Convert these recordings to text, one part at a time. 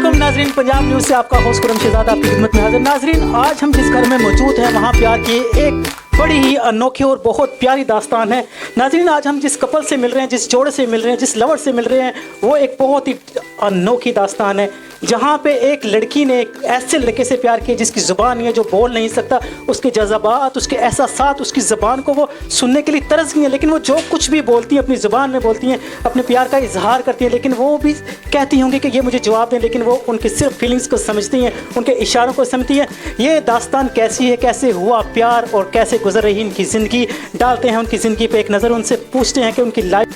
वालेकुम नाजरीन, पंजाब न्यूज़ से आपका होस्ट खुरम शहजाद आपकी खिदमत में हाजिर। नाजरीन, आज हम जिस घर में मौजूद हैं वहाँ प्यार की एक बड़ी ही अनोखी और बहुत प्यारी दास्तान है। नाजरीन, आज हम जिस कपल से मिल रहे हैं, जिस जोड़े से मिल रहे हैं, जिस लवर से मिल रहे हैं, वो एक बहुत ही अनोखी दास्तान है, जहाँ पे एक लड़की ने एक ऐसे लड़के से प्यार किया जिसकी ज़ुबान नहीं है, जो बोल नहीं सकता, उसके जज्बात, उसके एहसासात, उसकी ज़ुबान को वो सुनने के लिए तरस गई है, लेकिन वो जो कुछ भी बोलती हैं अपनी ज़ुबान में बोलती हैं, अपने प्यार का इजहार करती हैं, लेकिन वो भी कहती होंगी कि ये मुझे जवाब दें, लेकिन वो उनकी सिर्फ फीलिंग्स को समझती हैं, उनके इशारों को समझती हैं। ये दास्तान कैसी है, कैसे हुआ प्यार और कैसे गुजर रही इनकी ज़िंदगी, डालते हैं उनकी ज़िंदगी पे एक नज़र, उनसे पूछते हैं कि उनकी लाइफ।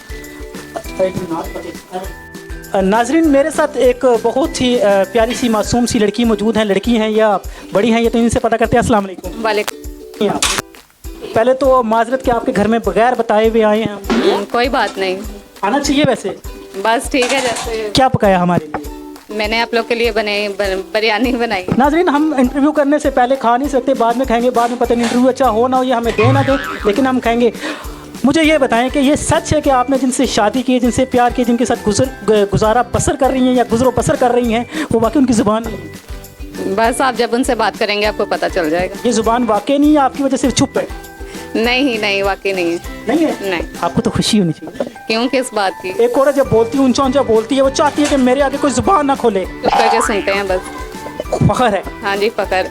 नाजरीन, मेरे साथ एक बहुत ही प्यारी सी मासूम सी लड़की मौजूद है। लड़की हैं या बड़ी हैं, ये तो इनसे पता करते हैं। अस्सलाम वालेकुम। वालेकुम। पहले तो माजरत के आपके घर में बगैर बताए हुए आए हैं। कोई बात नहीं, आना चाहिए वैसे। बस ठीक है। जैसे क्या पकाया हमारे लिए? मैंने आप लोग के लिए बिरयानी बनाई। नाजरीन, हम इंटरव्यू करने से पहले खा नहीं सकते, बाद में खाएंगे, बाद में पता नहीं इंटरव्यू अच्छा हो ना हो, ये हमें दे ना दे, लेकिन हम खाएंगे। मुझे ये बताएं कि ये सच है कि आपने जिनसे शादी की, जिनसे प्यार किया, जिनके साथ गुजारा बसर कर रही हैं या गुजरो बसर कर रही हैं, वो वाकई उनकी ज़ुबान नहीं है? बस आप जब उनसे बात करेंगे आपको पता चल जाएगा। ये ज़ुबान वाकई नहीं है, आपकी वजह से चुप है? नहीं, वाकई नहीं है। नहीं है? नहीं। आपको तो खुशी होनी चाहिए। क्यों, किस बात की? एक औरत जब बोलती है, ऊंचा ऊंचा बोलती है, वो चाहती है कि मेरे आगे कोई ज़ुबान ना खोले। चुप करके सुनते हैं बस। फखर है। हाँ जी, फकर।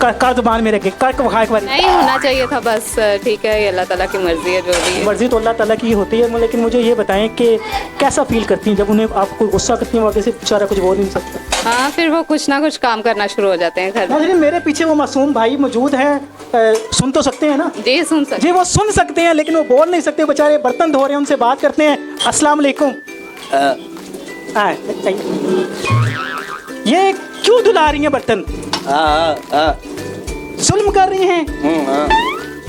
कर ज़ुबान मेरे के कर वहाँ एक बार नहीं होना चाहिए था, बस ठीक है, ये अल्लाह ताला की मर्जी है, जो भी है। मर्जी तो अल्लाह ताला की होती है, लेकिन मुझे ये बताएं कि कैसा फील करती हैं जब उन्हें आप कोई गुस्सा करती हैं, आगे से बेचारा कुछ बोल नहीं सकता? हाँ, फिर वो कुछ ना कुछ काम करना शुरू हो जाते हैं घर में। नाज़रीन, मेरे पीछे वो मासूम भाई मौजूद हैं, सुन तो सकते हैं ना? जी सुन सकते। जी, वो सुन सकते हैं, लेकिन वो बोल नहीं सकते, बेचारे बर्तन धो रहे हैं, उनसे बात करते हैं। अस्सलाम वालेकुम। ये क्यों धुला रही हैं बर्तन? जुल्म कर रही हैं।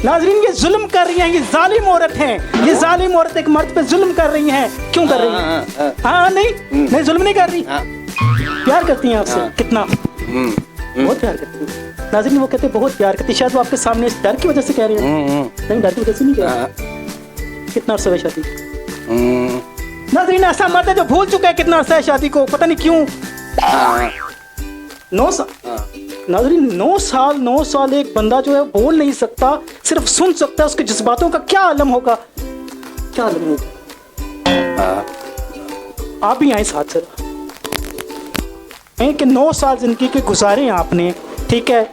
नाजरीन, ये जुल्म कर रही हैं, ये जालिम औरत हैं, ये जालिम औरत एक मर्द पे जुल्म कर रही हैं। क्यों कर रही हैं? हाँ, नहीं जुल्म नहीं कर रही। प्यार करती हैं आपसे? कितना? बहुत प्यार करती हैं। नाजरीन, वो कहते हैं बहुत प्यार करती, शायद वो आपके सामने इस डर की वजह से कह रही हैं। नहीं, डर की वजह से नहीं कह रही। कितना अर्सा है शादी? नाजरीन, ऐसा मर्द है जो भूल चुका है कितना अर्सा है शादी को, पता नहीं क्यों। 9 साल। नाज़रीन, 9 साल एक बंदा जो है बोल नहीं सकता, सिर्फ सुन सकता है, उसके जज्बातों का क्या आलम होगा, क्या आलम होगा? आप भी आए साथ सर कि 9 साल जिंदगी के गुजारे हैं आपने, ठीक है,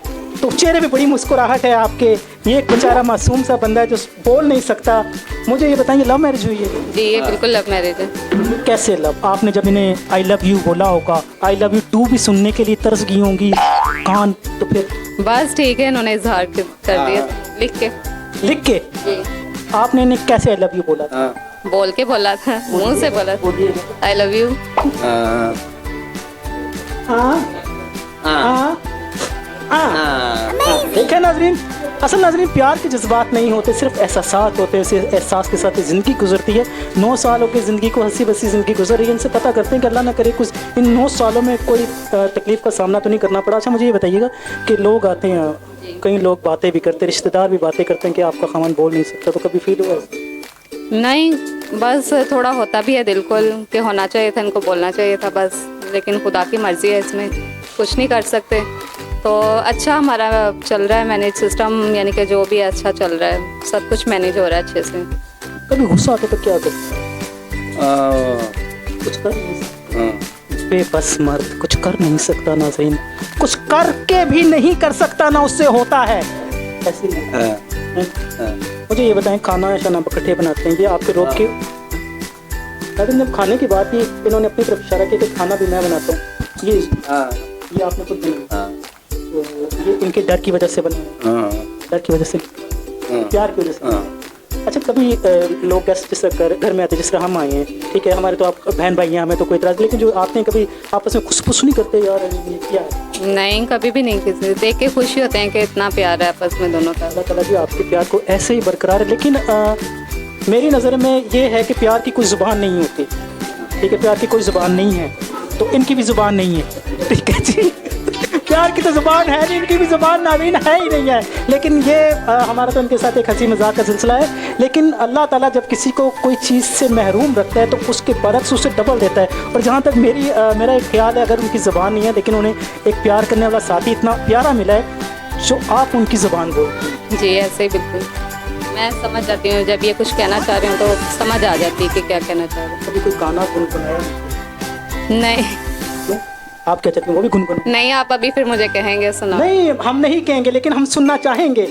तो चेहरे पे बड़ी मुस्कुराहट है आपके। ये एक बेचारा मासूम सा बंदा है जो बोल नहीं सकता। मुझे ये बताइए, लव मैरिज हुई है? जी, ये बिल्कुल लव मैरिज है। कैसे लव? आपने जब इन्हें आई लव यू बोला होगा, आई लव यू टू भी सुनने के लिए तरस गई होंगी कान, तो फिर बस ठीक है, इन्होंने इजहार कर दिया लिख के। लिख के? जी। आपने इन्हें कैसे आई लव यू बोला था? बोल के बोला था, मुंह से बोला था, आई लव यू। देखा नाजरीन, असल नाजरीन, प्यार के जज्बात नहीं होते, सिर्फ एहसासात होते हैं। इस एहसास के साथ ज़िंदगी गुजरती है। 9 सालों की ज़िंदगी को हंसी बसी ज़िंदगी गुजर रही है। इनसे पता करते हैं कि अल्लाह ना करे कुछ इन 9 सालों में कोई तकलीफ़ का सामना तो नहीं करना पड़ा। अच्छा, मुझे ये बताइएगा कि लोग आते हैं, कई लोग बातें भी करते हैं, रिश्तेदार भी बातें करते हैं कि आपका खामन बोल नहीं सकता, तो कभी फील हुआ? नहीं, बस थोड़ा होता भी है दिल को कि होना चाहिए था, इनको बोलना चाहिए था बस, लेकिन खुदा की मर्ज़ी है, इसमें कुछ नहीं कर सकते। तो अच्छा हमारा चल रहा है मैनेज सिस्टम, यानी कि जो भी अच्छा चल रहा है, सब कुछ मैनेज हो रहा है अच्छे से। कभी गुस्सा आता तो क्या करते? कुछ कर नहीं सकता। बेबस मर्द कुछ कर नहीं सकता नाज़रीन, कुछ करके भी नहीं कर सकता, ना उससे होता है। ऐसी मुझे ये बताएं, खाना शाना इकट्ठे बनाते हैं, ये आपके रोक के? लेकिन जब खाने की बात की, इन्होंने अपनी तरफ इशारा किया कि खाना भी मैं बनाता हूँ, ये आपने खुद बनाया? तो ये इनके डर की वजह से बना? डर की वजह से, प्यार की वजह से? अच्छा, कभी लोग गेस्ट जिस घर में आते, जिस तरह हम आए हैं, ठीक है, हमारे तो आप बहन भाई हैं, हमें तो कोई इतराज़, लेकिन जो आते हैं कभी आपस में खुश नहीं करते यार ये क्या है? नहीं, कभी भी नहीं, किसी देख के खुशी होते हैं कि इतना प्यार है आपस में दोनों का। अल्लाह ताला जी आपके प्यार को ऐसे ही बरकरार है। लेकिन मेरी नज़र में ये है कि प्यार की कोई ज़ुबान नहीं होती, ठीक है, प्यार की कोई ज़ुबान नहीं है, तो इनकी भी ज़ुबान नहीं है, ठीक है जी। प्यार की तो ज़ुबान है नहीं, इनकी भी ज़ुबान नाज़रीन है ही नहीं है। लेकिन ये हमारा तो इनके साथ एक हंसी मजाक का सिलसिला है। लेकिन अल्लाह ताला जब किसी को कोई चीज़ से महरूम रखता है तो उसके बरक्स उसे डबल देता है। और जहाँ तक मेरा एक ख्याल है, अगर उनकी ज़ुबान नहीं है लेकिन उन्हें एक प्यार करने वाला साथी इतना प्यारा मिला है जो आप उनकी ज़ुबान बोलते हैं। जी ऐसे ही बिल्कुल मैं समझ जाती हूँ, जब ये कुछ कहना चाह रही हूँ तो समझ आ जाती है कि क्या कहना चाह रहे कभी कोई गाना गुनगुनाया? हैं। नहीं क्यों? आप क्या चाहते हैं वो भी गुनगुनाए? नहीं, आप अभी फिर मुझे कहेंगे सुना। नहीं, हम नहीं कहेंगे लेकिन हम सुनना चाहेंगे।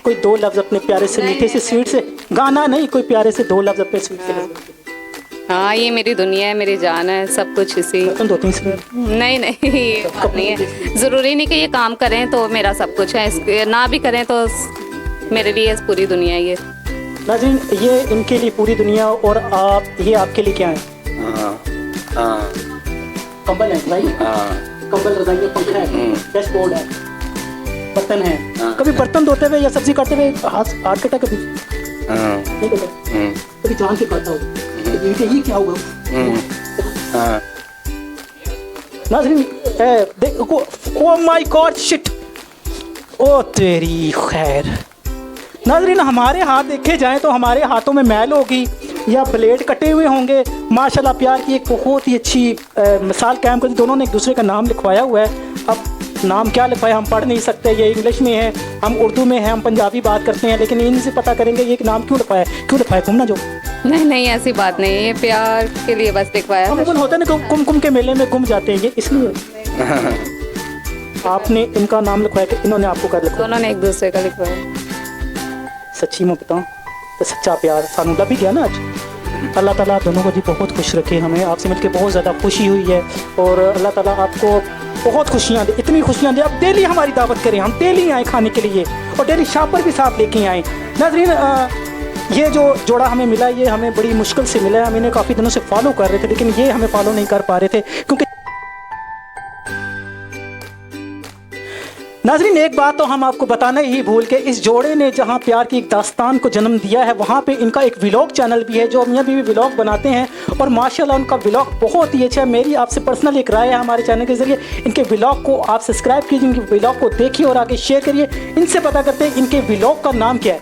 कोई दो लफ्ज़ अपने प्यारे से, नहीं, मीठे से, स्वीट से, गाना नहीं, कोई प्यारे से दो लफ्ज़ अपने स्वीट से। हाँ ये मेरी दुनिया है, मेरी जान है, सब कुछ इसी। बर्तन धोती हैं इसमें? नहीं नहीं ये बात नहीं है, ज़रूरी नहीं कि ये काम करें तो मेरा सब कुछ है, इसके ना भी करें तो मेरे लिए पूरी दुनिया है ये। नाज़रीन, ये इनके लिए पूरी दुनिया और आप, ये आपके लिए क्या है? कंबल है, रज़ाई? कंबल, रज़ाई है, पंखा है, डैशबोर्ड है, बर्तन है। कभी बर्तन धोते हुए या सब्जी काटते हुए हाथ कटा कभी? नहीं कटा? कभी जान के काटा हो? ये क्या हुआ? नाज़रीन देखो, ओ माय गॉड शिट, ओ तेरी खैर। नाज़रीन, हमारे हाथ देखे जाएं तो हमारे हाथों में मैल होगी या ब्लेड कटे हुए होंगे। माशाल्लाह प्यार की एक बहुत ही अच्छी मिसाल कायम कर दी। दोनों ने एक दूसरे का नाम लिखवाया हुआ है। अब नाम क्या लिखवाया हम पढ़ नहीं सकते, ये इंग्लिश में है, हम उर्दू में है, हम पंजाबी बात करते हैं, लेकिन इनसे पता करेंगे ये नाम क्यों लिखवाया, घूमना जो। नहीं नहीं ऐसी बात नहीं है, ये प्यार के लिए बस लिखवाया था। अमूमन होता है ना, कुमकुम के मेले में गुम जाते हैं, ये इसलिए आपने इनका नाम लिखवाया कि इन्होंने आपको कर लिखवाया? दोनों ने एक दूसरे का लिखवाया। सच्ची मैं बताऊँ तो सच्चा प्यार सानू लभ ही गया ना आज। अल्लाह ताला आप दोनों को जी बहुत खुश रखे। हमें आपसे मिलकर बहुत ज़्यादा खुशी हुई है और अल्लाह ताला आपको बहुत खुशियाँ दे, इतनी खुशियाँ दे। आप डेली हमारी दावत करें, हम डेली आएँ खाने के लिए और डेली शापर भी साथ लेके आएँ। नाज़रीन, ये जो जोड़ा हमें मिला ये हमें बड़ी मुश्किल से मिला है। हम इन्हें काफ़ी दिनों से फॉलो कर रहे थे लेकिन ये हमें फॉलो नहीं कर पा रहे थे क्योंकि नाज़रीन, एक बात तो हम आपको बताना ही भूल के, इस जोड़े ने जहां प्यार की एक दास्तान को जन्म दिया है वहां पे इनका एक व्लॉग चैनल भी है जो मियां बीवी व्लॉग बनाते हैं और माशाल्लाह उनका व्लॉग बहुत ही अच्छा है। मेरी आपसे पर्सनल एक राय है हमारे चैनल के ज़रिए, इनके व्लॉग को आप सब्सक्राइब कीजिए, इनके व्लॉग को देखिए और आगे शेयर करिए। इनसे पता करते हैं इनके व्लॉग का नाम क्या है।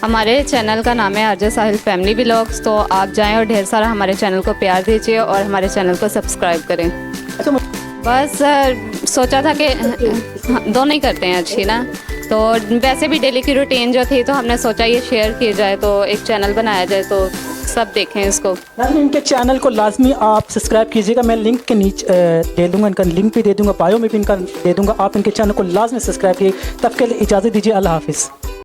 हमारे चैनल का नाम है आरजे साहिल फैमिली व्लॉग्स, तो आप जाएं और ढेर सारा हमारे चैनल को प्यार दीजिए और हमारे चैनल को सब्सक्राइब करें। अच्छा, बस सोचा था कि दोनों ही करते हैं अच्छी ना, तो वैसे भी डेली की रूटीन जो थी तो हमने सोचा ये शेयर किया जाए, तो एक चैनल बनाया जाए तो सब देखें इसको। नाज़रीन, इनके चैनल को लाजमी आप सब्सक्राइब कीजिएगा। मैं लिंक के नीचे दे दूंगा, इनका लिंक भी दे दूंगा, बायो में भी इनका दे दूंगा। आप इनके चैनल को लाजमी सब्सक्राइब कीजिए। तब के लिए इजाज़त दीजिए, अल्लाह हाफिज़।